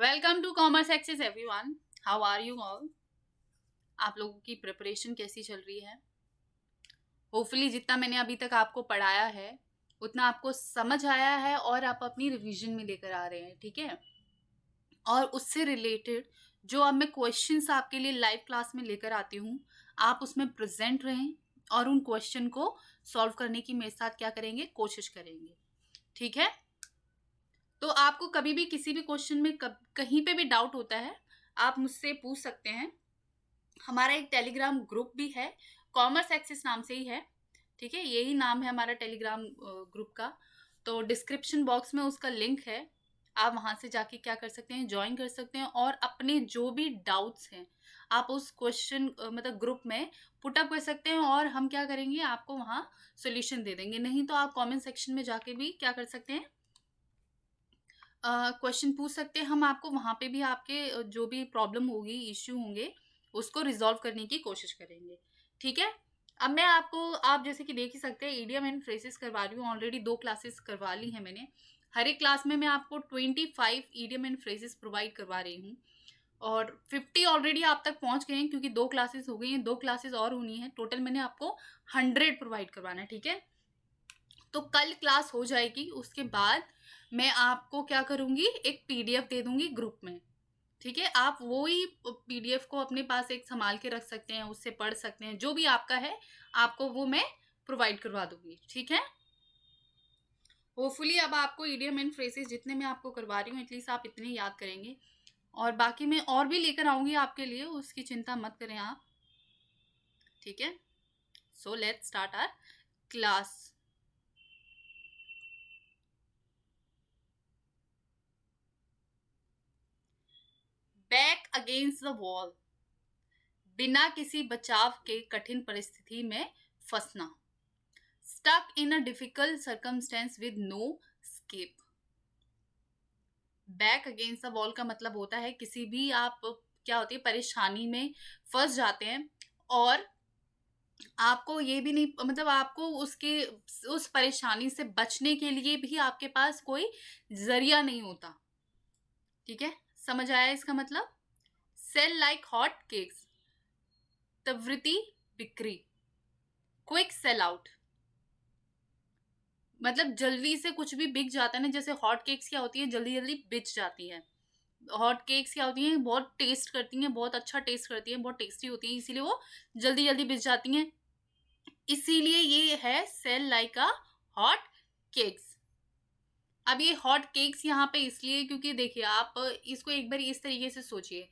Welcome to commerce access everyone. How are you all? आप लोगों की प्रिपरेशन कैसी चल रही है? होपफुली जितना मैंने अभी तक आपको पढ़ाया है उतना आपको समझ आया है और आप अपनी रिवीजन में लेकर आ रहे हैं, ठीक है। और उससे रिलेटेड जो अब मैं क्वेश्चंस आपके लिए लाइव क्लास में लेकर आती हूँ, आप उसमें प्रेजेंट रहें और उन क्वेश्चन को सॉल्व करने की मेरे साथ क्या करेंगे, कोशिश करेंगे, ठीक है। तो आपको कभी भी किसी भी क्वेश्चन में कहीं पे भी डाउट होता है, आप मुझसे पूछ सकते हैं। हमारा एक टेलीग्राम ग्रुप भी है, कॉमर्स एक्सिस नाम से ही है, ठीक है। यही नाम है हमारा टेलीग्राम ग्रुप का। तो डिस्क्रिप्शन बॉक्स में उसका लिंक है, आप वहां से जाके क्या कर सकते हैं, ज्वाइन कर सकते हैं और अपने जो भी डाउट्स हैं आप उस क्वेश्चन मतलब ग्रुप में पुटअप कर सकते हैं और हम क्या करेंगे, आपको वहां सोल्यूशन दे देंगे। नहीं तो आप कमेंट सेक्शन में जाके भी क्या कर सकते हैं, क्वेश्चन पूछ सकते हैं। हम आपको वहां पे भी आपके जो भी प्रॉब्लम होगी, इश्यू होंगे, उसको रिजॉल्व करने की कोशिश करेंगे, ठीक है। अब मैं आपको, आप जैसे कि देख ही सकते हैं, ईडियम एंड फ्रेजेस करवा रही हूँ। ऑलरेडी 2 क्लासेस करवा ली हैं मैंने। हर एक क्लास में मैं आपको 25 ईडियम एंड फ्रेजेस प्रोवाइड करवा रही हूँ और 50 ऑलरेडी आप तक पहुंच गए हैं क्योंकि 2 क्लासेस हो गई हैं, 2 क्लासेस और होनी है। टोटल मैंने आपको 100 प्रोवाइड करवाना है, ठीक है। तो कल क्लास हो जाएगी, उसके बाद मैं आपको क्या करूंगी, एक पीडीएफ दे दूंगी ग्रुप में, ठीक है। आप वो ही पीडीएफ को अपने पास एक संभाल के रख सकते हैं, उससे पढ़ सकते हैं, जो भी आपका है आपको वो मैं प्रोवाइड करवा दूंगी, ठीक है। होपफुली अब आपको इडियम एंड फ्रेजेस जितने मैं आपको करवा रही हूँ एटलीस्ट आप इतने याद करेंगे और बाकी मैं और भी लेकर आऊंगी आपके लिए, उसकी चिंता मत करें आप, ठीक है। So let's start our class. Back against the wall, बिना किसी बचाव के कठिन परिस्थिति में फंसना। Stuck in a difficult circumstance with no escape. Back against the wall का मतलब होता है किसी भी आप क्या होती है, परेशानी में फंस जाते हैं और आपको ये भी नहीं, मतलब आपको उसके उस परेशानी से बचने के लिए भी आपके पास कोई जरिया नहीं होता, ठीक है। समझ आया इसका मतलब? सेल लाइक हॉट केक्स, त्वरित बिक्री, क्विक सेल आउट। मतलब जल्दी से कुछ भी बिक जाता है ना, जैसे हॉट केक्स क्या होती है, जल्दी जल्दी बिक जाती है। हॉट केक्स क्या होती हैं, बहुत टेस्ट करती हैं, बहुत अच्छा टेस्ट करती हैं, बहुत टेस्टी होती हैं, इसीलिए वो जल्दी जल्दी बिक जाती हैं। इसीलिए ये है sale like a hot cakes. अब ये हॉट केक्स यहाँ पे इसलिए क्योंकि देखिए, आप इसको एक बार इस तरीके से सोचिए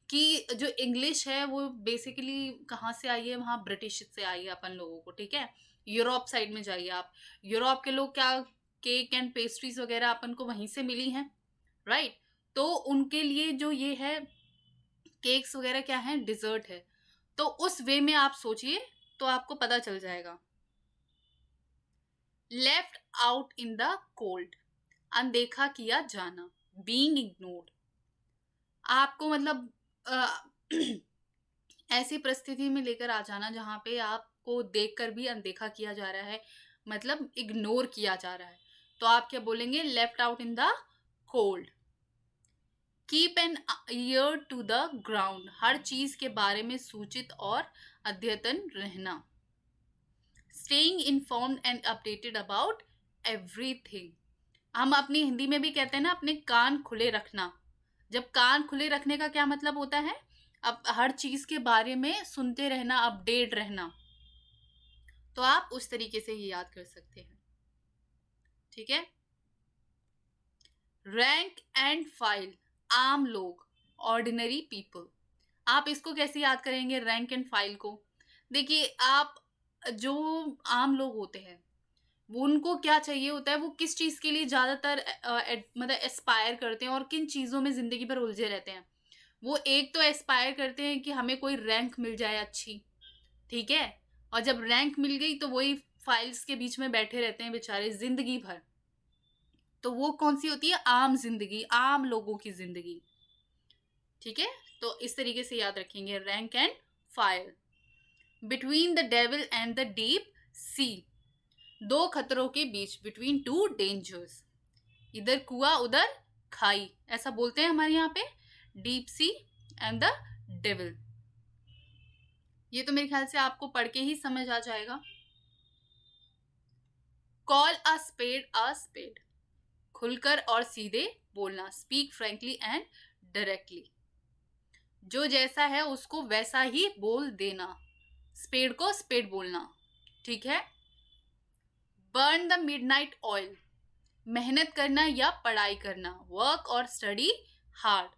कि जो इंग्लिश है वो बेसिकली कहाँ से आई है, वहाँ ब्रिटिश से आई है अपन लोगों को, ठीक है। यूरोप साइड में जाइए आप, यूरोप के लोग क्या, केक एंड पेस्ट्रीज वगैरह अपन को वहीं से मिली हैं, राइट। तो उनके लिए जो ये है केक्स वगैरह क्या है, डिजर्ट है। तो उस वे में आप सोचिए तो आपको पता चल जाएगा। Left out in the cold, अनदेखा किया जाना, बीइंग इग्नोर्ड। आपको मतलब ऐसी परिस्थिति में लेकर आ जाना जहां पे आपको देखकर भी अनदेखा किया जा रहा है, मतलब इग्नोर किया जा रहा है। तो आप क्या बोलेंगे, left out in the cold. Keep an ear to the ground, हर चीज के बारे में सूचित और अद्यतन रहना। Staying informed and updated about everything. हम अपनी हिंदी में भी कहते हैं ना, अपने कान खुले रखना। जब कान खुले रखने का क्या मतलब होता है, अब हर चीज के बारे में सुनते रहना, अपडेट रहना। तो आप उस तरीके से ही याद कर सकते हैं, ठीक है। रैंक एंड फाइल, आम लोग, ऑर्डिनरी पीपल। आप इसको कैसे याद करेंगे, रैंक एंड फाइल को? देखिए, आप जो आम लोग होते हैं वो उनको क्या चाहिए होता है, वो किस चीज के लिए ज्यादातर मतलब एस्पायर करते हैं और किन चीजों में जिंदगी भर उलझे रहते हैं। वो एक तो एस्पायर करते हैं कि हमें कोई रैंक मिल जाए अच्छी, ठीक है। और जब रैंक मिल गई तो वही फाइल्स के बीच में बैठे रहते हैं बेचारे जिंदगी भर। तो वो कौन सी होती है, आम जिंदगी, आम लोगों की जिंदगी, ठीक है। तो इस तरीके से याद रखेंगे, rank and file. Between the devil and the deep sea, दो खतरों के बीच, बिटवीन टू डेंजर्स। इधर कुआं उधर खाई, ऐसा बोलते हैं हमारे यहाँ पे, deep sea and the devil. ये तो मेरे ख्याल से आपको पढ़ के ही समझ आ जाएगा। कॉल अ स्पेड, खुलकर और सीधे बोलना, स्पीक फ्रैंकली एंड डायरेक्टली, जो जैसा है उसको वैसा ही बोल देना, स्पेड को स्पेड बोलना, ठीक है। बर्न द मिडनाइट ऑयल, मेहनत करना या पढ़ाई करना, वर्क और स्टडी हार्ड।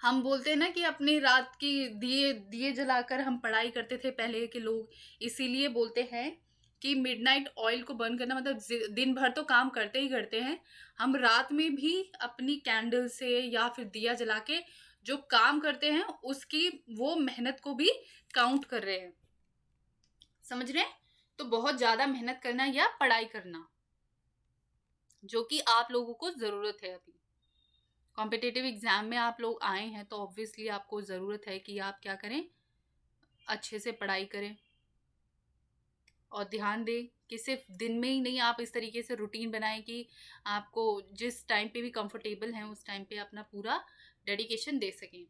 हम बोलते हैं ना कि अपनी रात की दिए दिए जलाकर हम पढ़ाई करते थे पहले के लोग, इसीलिए बोलते हैं कि मिडनाइट ऑयल को बर्न करना, मतलब दिन भर तो काम करते ही करते हैं, हम रात में भी अपनी कैंडल से या फिर दिया जला के जो काम करते हैं उसकी वो मेहनत को भी काउंट कर रहे हैं, समझ रहे हैं। तो बहुत ज्यादा मेहनत करना या पढ़ाई करना, जो कि आप लोगों को जरूरत है। अभी कॉम्पिटिटिव एग्जाम में आप लोग आए हैं तो ऑब्वियसली आपको ज़रूरत है कि आप क्या करें, अच्छे से पढ़ाई करें और ध्यान दें कि सिर्फ दिन में ही नहीं, आप इस तरीके से रूटीन बनाएं कि आपको जिस टाइम पे भी कंफर्टेबल हैं उस टाइम पे अपना पूरा डेडिकेशन दे सकें।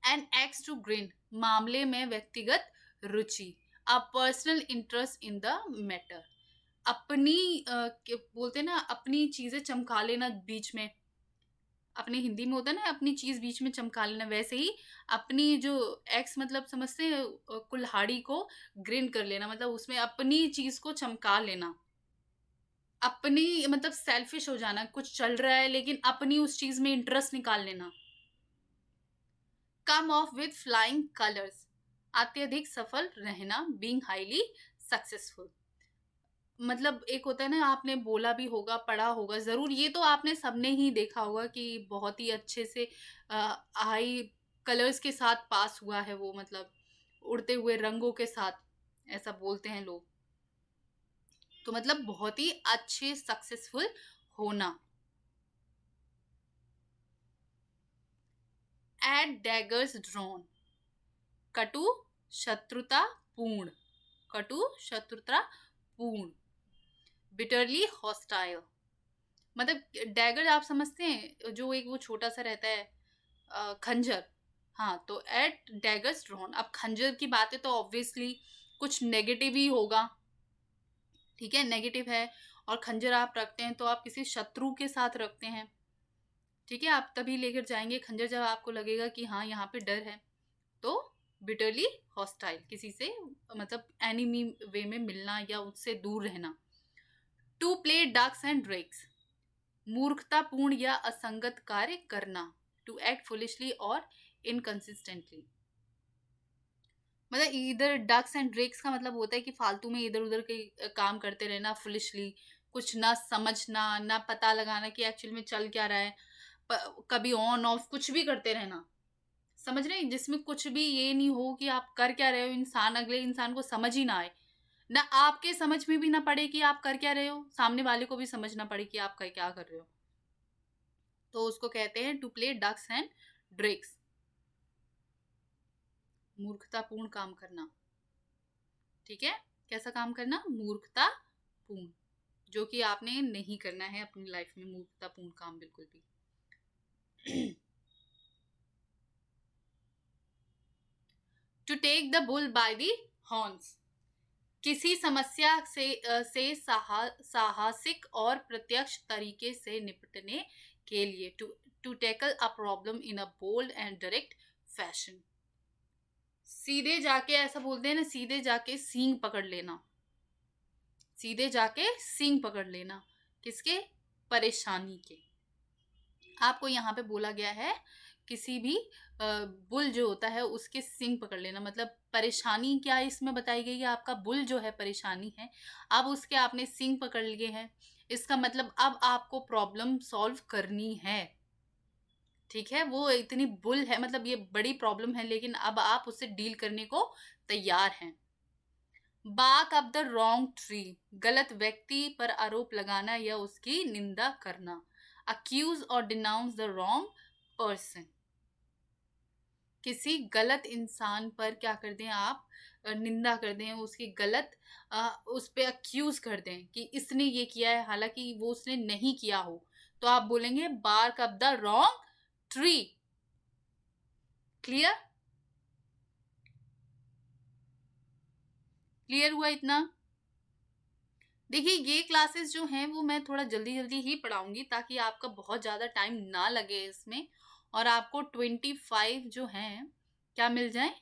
एंड एक्स टू ग्रिन, मामले में व्यक्तिगत रुचि, a personal interest in the matter, अपनी बोलते हैं ना अपनी चीज़ें चमका लेना बीच में, अपने हिंदी में होता है ना अपनी चीज बीच में चमका लेना, वैसे ही अपनी जो एक्स मतलब समझते हैं कुल्हाड़ी को ग्रिन कर लेना, मतलब उसमें अपनी चीज को चमका लेना, अपनी मतलब सेल्फिश हो जाना, कुछ चल रहा है लेकिन अपनी उस चीज में इंटरेस्ट निकाल लेना। कम ऑफ विद फ्लाइंग कलर्स, अत्यधिक सफल रहना, बीइंग हाईली सक्सेसफुल, मतलब एक होता है ना, आपने बोला भी होगा, पढ़ा होगा जरूर, ये तो आपने सबने ही देखा होगा कि बहुत ही अच्छे से हाई कलर्स के साथ पास हुआ है वो, मतलब उड़ते हुए रंगों के साथ, ऐसा बोलते हैं लोग। तो मतलब बहुत ही अच्छे सक्सेसफुल होना। एट डैगर्स ड्रॉन, कटु शत्रुता पूर्ण, कटु शत्रुता पूर्ण, बिटरली हॉस्टाइल, मतलब डैगर आप समझते हैं जो एक वो छोटा सा रहता है खंजर, हाँ, तो एट डैगर्स ड्रॉन, अब खंजर की बात है तो ऑब्वियसली कुछ नेगेटिव ही होगा, ठीक है, नेगेटिव है, और खंजर आप रखते हैं तो आप किसी शत्रु के साथ रखते हैं, ठीक है, आप तभी लेकर जाएंगे खंजर जब आपको लगेगा कि हाँ यहाँ पे डर है। तो बिटरली हॉस्टाइल, किसी से मतलब एनिमी वे में मिलना या उससे दूर रहना। To play ducks and drakes, मूर्खतापूर्ण या असंगत कार्य करना, टू एक्ट फुलिशली और इनकंसिस्टेंटली, मतलब इधर डक्स एंड ड्रेक्स का मतलब होता है कि फालतू में इधर उधर के काम करते रहना, फुलिशली, कुछ ना समझना ना पता लगाना कि एक्चुअल में चल क्या रहा है, कभी ऑन ऑफ कुछ भी करते रहना, समझ रहे हैं, जिसमें कुछ भी ये नहीं हो कि आप कर क्या रहे हो, इंसान अगले इंसान को समझ ही ना आए, ना आपके समझ में भी ना पड़े कि आप कर क्या रहे हो, सामने वाले को भी समझ ना पड़े कि आप क्या कर रहे हो, तो उसको कहते हैं to play ducks and drakes, मूर्खतापूर्ण काम करना, ठीक है, कैसा काम करना, मूर्खतापूर्ण, जो कि आपने नहीं करना है अपनी लाइफ में, मूर्खतापूर्ण काम बिल्कुल भी। To take the bull by the horns, किसी समस्या से साहसिक और प्रत्यक्ष तरीके से निपटने के लिए, to tackle a problem in a bold and direct fashion, सीधे जाके, ऐसा बोलते हैं ना, सीधे जाके सींग पकड़ लेना, सीधे जाके सींग पकड़ लेना, किसके, परेशानी के। आपको यहाँ पे बोला गया है किसी भी बुल जो होता है उसके सिंग पकड़ लेना, मतलब परेशानी क्या इसमें बताई गई है, आपका बुल जो है परेशानी है, अब उसके आपने सिंग पकड़ लिए हैं, इसका मतलब अब आपको प्रॉब्लम सॉल्व करनी है, ठीक है, वो इतनी बुल है, मतलब ये बड़ी प्रॉब्लम है, लेकिन अब आप उससे डील करने को तैयार हैं। बाक अप द रॉन्ग ट्री, गलत व्यक्ति पर आरोप लगाना या उसकी निंदा करना, अक्यूज और डिनाउंस द रॉन्ग पर्सन, किसी गलत इंसान पर क्या कर दें आप, निंदा कर दें, उसकी गलत उस पे अक्यूज कर दें कि इसने ये किया है, हालांकि वो उसने नहीं किया हो, तो आप बोलेंगे bark up the wrong tree. Clear? Clear हुआ इतना? देखिए ये क्लासेस जो हैं वो मैं थोड़ा जल्दी जल्दी ही पढ़ाऊंगी ताकि आपका बहुत ज़्यादा टाइम ना लगे इसमें, और आपको 25 जो हैं क्या मिल जाए,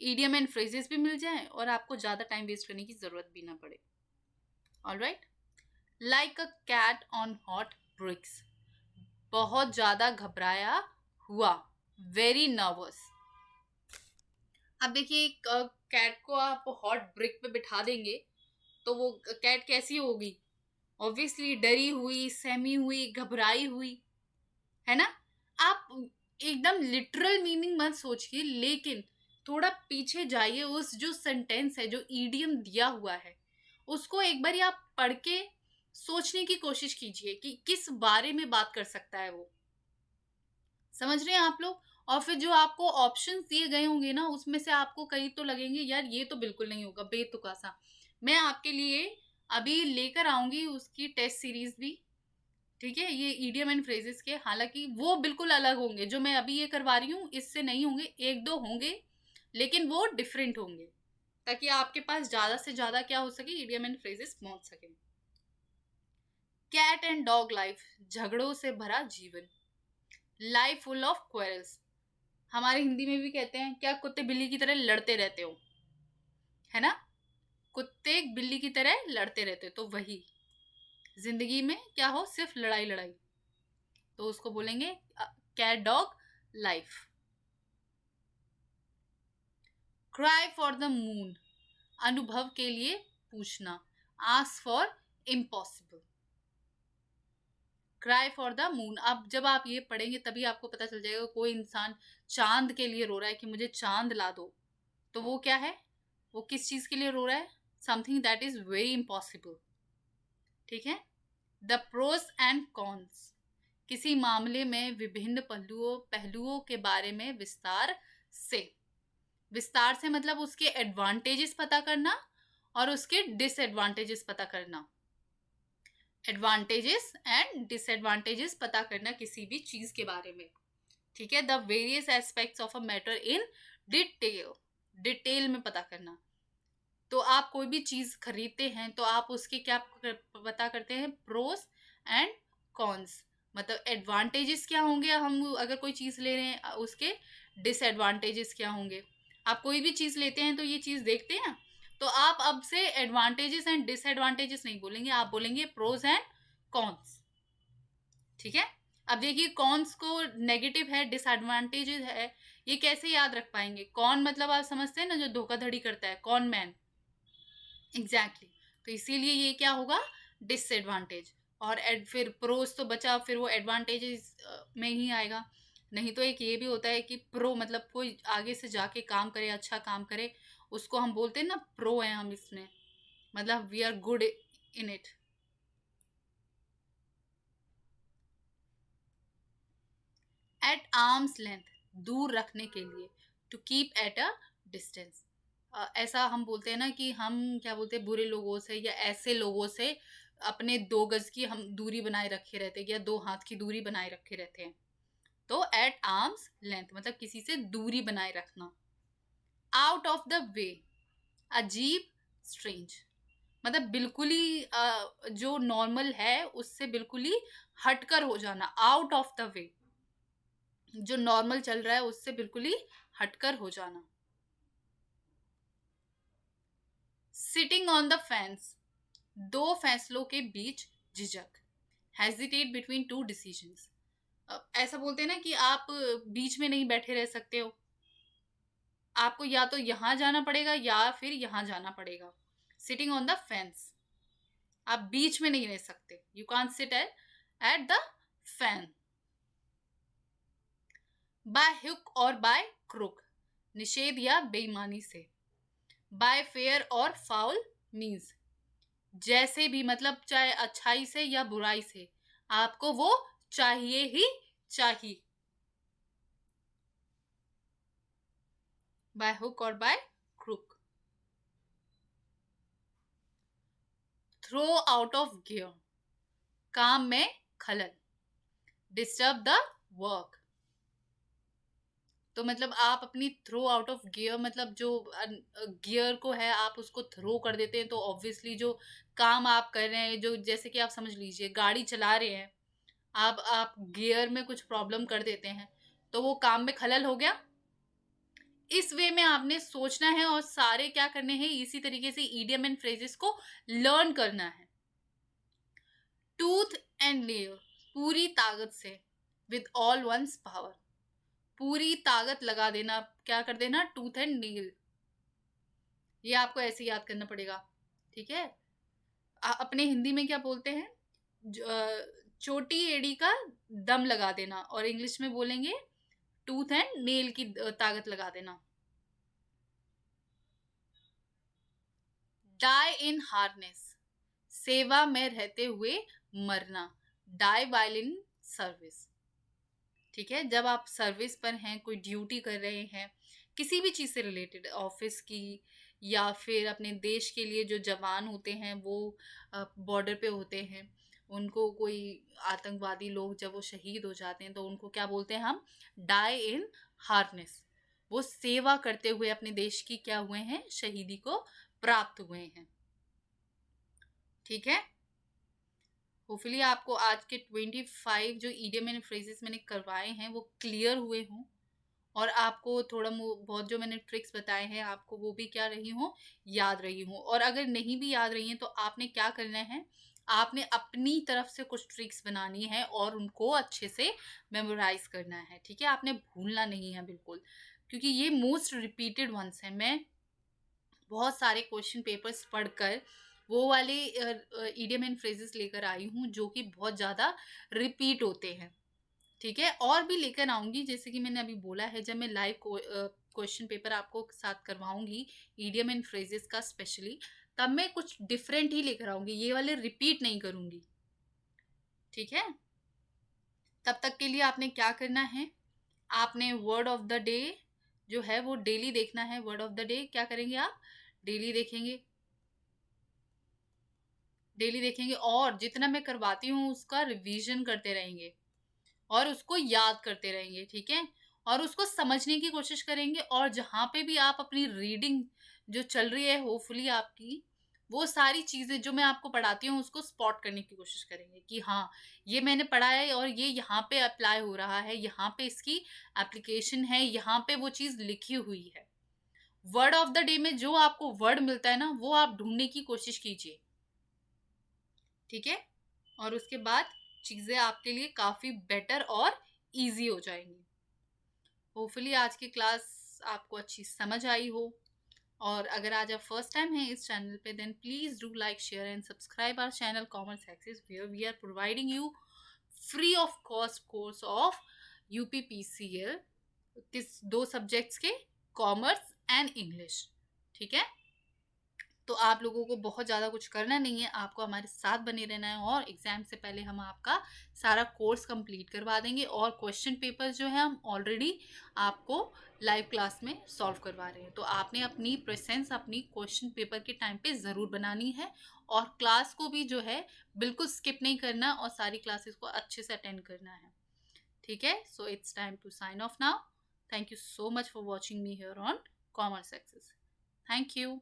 इडियम एंड फ्रेजेस भी मिल जाए, और आपको ज़्यादा टाइम वेस्ट करने की ज़रूरत भी ना पड़े। Alright. Like a cat on hot bricks, बहुत ज़्यादा घबराया हुआ, वेरी नर्वस। अब देखिए कैट को आप हॉट ब्रिक पे बिठा देंगे तो वो कैट कैसी होगी? ऑब्वियसली डरी हुई, सहमी हुई, घबराई हुई, है ना? आप एकदम लिटरल मीनिंग मत सोचिए, लेकिन थोड़ा पीछे जाइए, उस जो सेंटेंस है, जो ईडियम दिया हुआ है, उसको एक बार आप पढ़ के सोचने की कोशिश कीजिए कि किस बारे में बात कर सकता है वो। समझ रहे हैं आप लोग? और फिर जो आपको ऑप्शंस दिए गए होंगे ना, उसमें से आपको कई तो लगेंगे यार ये तो बिल्कुल नहीं होगा, बेतुका सा। मैं आपके लिए अभी लेकर आऊंगी उसकी टेस्ट सीरीज भी, ठीक है, ये इडियम एंड फ्रेजेस के। हालांकि वो बिल्कुल अलग होंगे, जो मैं अभी ये करवा रही हूँ इससे नहीं होंगे, एक दो होंगे लेकिन वो डिफरेंट होंगे, ताकि आपके पास ज्यादा से ज्यादा क्या हो सके, इडियम एंड फ्रेजेस पहुंच सके। कैट एंड डॉग लाइफ, झगड़ों से भरा जीवन। लाइफ फुल ऑफ क्वेरल्स, हमारे हिंदी में भी कहते हैं क्या, कुत्ते बिल्ली की तरह लड़ते रहते हो, है ना? कुत्ते बिल्ली की तरह लड़ते रहते हो, तो वही जिंदगी में क्या हो, सिर्फ लड़ाई लड़ाई, तो उसको बोलेंगे cat dog life. Cry for the moon, अनुभव के लिए पूछना, ask for impossible. Cry for the moon, अब जब आप ये पढ़ेंगे तभी आपको पता चल जाएगा, कोई इंसान चांद के लिए रो रहा है कि मुझे चांद ला दो, तो वो क्या है, वो किस चीज के लिए रो रहा है, something that is very impossible. ठीक है। द प्रोस एंड कॉन्स, किसी मामले में विभिन्न पहलुओं के बारे में विस्तार से। विस्तार से मतलब उसके एडवांटेजेस पता करना और उसके डिसएडवांटेजेस पता करना। एडवांटेजेस एंड डिसएडवांटेजेस पता करना किसी भी चीज के बारे में। ठीक है। The various aspects of a matter in detail, detail में पता करना। तो आप कोई भी चीज खरीदते हैं तो आप उसके क्या पता करते हैं, प्रोस एंड कॉन्स, मतलब एडवांटेजेस क्या होंगे, हम अगर कोई चीज ले रहे हैं उसके डिसएडवांटेजेस क्या होंगे। आप कोई भी चीज लेते हैं तो ये चीज देखते हैं, तो आप अब से एडवांटेजेस एंड डिसएडवांटेजेस नहीं बोलेंगे, आप बोलेंगे प्रोस एंड कॉन्स। ठीक है। अब देखिए कॉन्स को नेगेटिव है, डिसएडवांटेजेस है, ये कैसे याद रख पाएंगे? कौन मतलब आप समझते हैं ना, जो धोखाधड़ी करता है, कॉन मैन, एग्जैक्टली तो इसीलिए ये क्या होगा, डिसएडवांटेज। और फिर प्रोस तो बचा, फिर वो एडवांटेजेस में ही आएगा। नहीं तो एक ये भी होता है कि प्रो मतलब कोई आगे से जाके काम करे, अच्छा काम करे, उसको हम बोलते हैं ना प्रो है हम इसमें, मतलब we are good in it. At arms length, दूर रखने के लिए, to keep at a distance. ऐसा हम बोलते हैं ना कि हम क्या बोलते हैं, बुरे लोगों से या ऐसे लोगों से अपने 2 गज की हम दूरी बनाए रखे रहते हैं, या 2 हाथ की दूरी बनाए रखे रहते हैं। तो एट आर्म्स लेंथ मतलब किसी से दूरी बनाए रखना। आउट ऑफ द वे, अजीब, स्ट्रेंज, मतलब बिल्कुल ही जो नॉर्मल है उससे बिल्कुल ही हटकर हो जाना, आउट ऑफ द वे, जो नॉर्मल चल रहा है उससे बिल्कुल ही हटकर हो जाना। सिटिंग ऑन द फेंस, 2 फैसलों के बीच झिझक। हेजिटेट बिटवीन 2 डिसीजंस, ऐसा बोलते हैं ना कि आप बीच में नहीं बैठे रह सकते हो, आपको या तो यहां जाना पड़ेगा या फिर यहां जाना पड़ेगा। सिटिंग ऑन द फेंस, आप बीच में नहीं रह सकते, you can't sit at the fan. Bye hook और बाय क्रुक, निषेध या बेईमानी से। बाय फेयर और फाउल मीन्स, जैसे भी मतलब चाहे अच्छाई से या बुराई से, आपको वो चाहिए ही चाहिए। बाय हुक और by crook. Throw out of gear, काम में खलल। Disturb the work. तो मतलब आप अपनी थ्रो आउट ऑफ गियर, मतलब जो गियर को है आप उसको थ्रो कर देते हैं, तो ऑब्वियसली जो काम आप कर रहे हैं, जो जैसे कि आप समझ लीजिए गाड़ी चला रहे हैं, आप गियर में कुछ प्रॉब्लम कर देते हैं, तो वो काम में खलल हो गया। इस वे में आपने सोचना है और सारे क्या करने हैं, इसी तरीके से ईडियम एंड फ्रेजेस को लर्न करना है। टूथ एंड नेल, पूरी ताकत से, विद ऑल वंस पावर, पूरी ताकत लगा देना, क्या कर देना, टूथ एंड नेल। ये आपको ऐसे याद करना पड़ेगा, ठीक है। अपने हिंदी में क्या बोलते हैं, चोटी एड़ी का दम लगा देना, और इंग्लिश में बोलेंगे टूथ एंड नेल की ताकत लगा देना। डाई इन हार्नेस, सेवा में रहते हुए मरना, डाई वाइल इन सर्विस, ठीक है। जब आप सर्विस पर हैं, कोई ड्यूटी कर रहे हैं, किसी भी चीज़ से रिलेटेड, ऑफिस की या फिर अपने देश के लिए जो जवान होते हैं वो बॉर्डर पे होते हैं, उनको कोई आतंकवादी लोग जब वो शहीद हो जाते हैं तो उनको क्या बोलते हैं हम, डाई इन हार्नेस। वो सेवा करते हुए अपने देश की क्या हुए हैं, शहीदी को प्राप्त हुए हैं, ठीक है। होपफुली आपको आज के 25 जो ईडियम एंड फ्रेजेस मैंने करवाए हैं वो क्लियर हुए हों, और आपको थोड़ा बहुत जो मैंने ट्रिक्स बताए हैं आपको वो भी क्या रही हों, याद रही हों। और अगर नहीं भी याद रही हैं तो आपने क्या करना है, आपने अपनी तरफ से कुछ ट्रिक्स बनानी है और उनको अच्छे से मेमोराइज करना है, ठीक है। आपने भूलना नहीं है बिल्कुल, क्योंकि ये मोस्ट रिपीटेड वंस हैं। मैं बहुत सारे क्वेश्चन पेपर्स पढ़कर वो वाले इडियम एंड फ्रेजेस लेकर आई हूँ जो कि बहुत ज़्यादा रिपीट होते हैं, ठीक है। और भी लेकर आऊँगी, जैसे कि मैंने अभी बोला है, जब मैं लाइव क्वेश्चन पेपर आपको साथ करवाऊँगी इडियम एंड फ्रेजेस का स्पेशली, तब मैं कुछ डिफरेंट ही लेकर आऊँगी, ये वाले रिपीट नहीं करूँगी, ठीक है। तब तक के लिए आपने क्या करना है, आपने वर्ड ऑफ द डे जो है वो डेली देखना है। वर्ड ऑफ द डे क्या करेंगे आप, डेली देखेंगे, डेली देखेंगे, और जितना मैं करवाती हूँ उसका रिवीजन करते रहेंगे और उसको याद करते रहेंगे, ठीक है। और उसको समझने की कोशिश करेंगे, और जहाँ पे भी आप अपनी रीडिंग जो चल रही है होपफुली आपकी, वो सारी चीज़ें जो मैं आपको पढ़ाती हूँ उसको स्पॉट करने की कोशिश करेंगे कि हाँ, ये मैंने पढ़ा है और ये यहाँ पे अप्लाई हो रहा है, यहाँ पे इसकी एप्लीकेशन है, यहाँ पे वो चीज़ लिखी हुई है। वर्ड ऑफ द डे में जो आपको वर्ड मिलता है ना, वो आप ढूंढने की कोशिश कीजिए, ठीक है। और उसके बाद चीज़ें आपके लिए काफ़ी बेटर और इजी हो जाएंगी। होपफुली आज की क्लास आपको अच्छी समझ आई हो, और अगर आज आप फर्स्ट टाइम हैं इस चैनल पे, then please do like, share and subscribe our channel commerce access, where we are providing you free of cost course of UPPCL, किस 2 सब्जेक्ट्स के, कॉमर्स एंड इंग्लिश, ठीक है। तो आप लोगों को बहुत ज़्यादा कुछ करना नहीं है, आपको हमारे साथ बने रहना है, और एग्ज़ाम से पहले हम आपका सारा कोर्स कंप्लीट करवा देंगे, और क्वेश्चन पेपर जो है हम ऑलरेडी आपको लाइव क्लास में सॉल्व करवा रहे हैं। तो आपने अपनी प्रेजेंस अपनी क्वेश्चन पेपर के टाइम पे ज़रूर बनानी है, और क्लास को भी जो है बिल्कुल स्किप नहीं करना, और सारी क्लासेस को अच्छे से अटेंड करना है, ठीक है। So it's time to sign off now. Thank you so much for watching me here on commerce access. Thank you.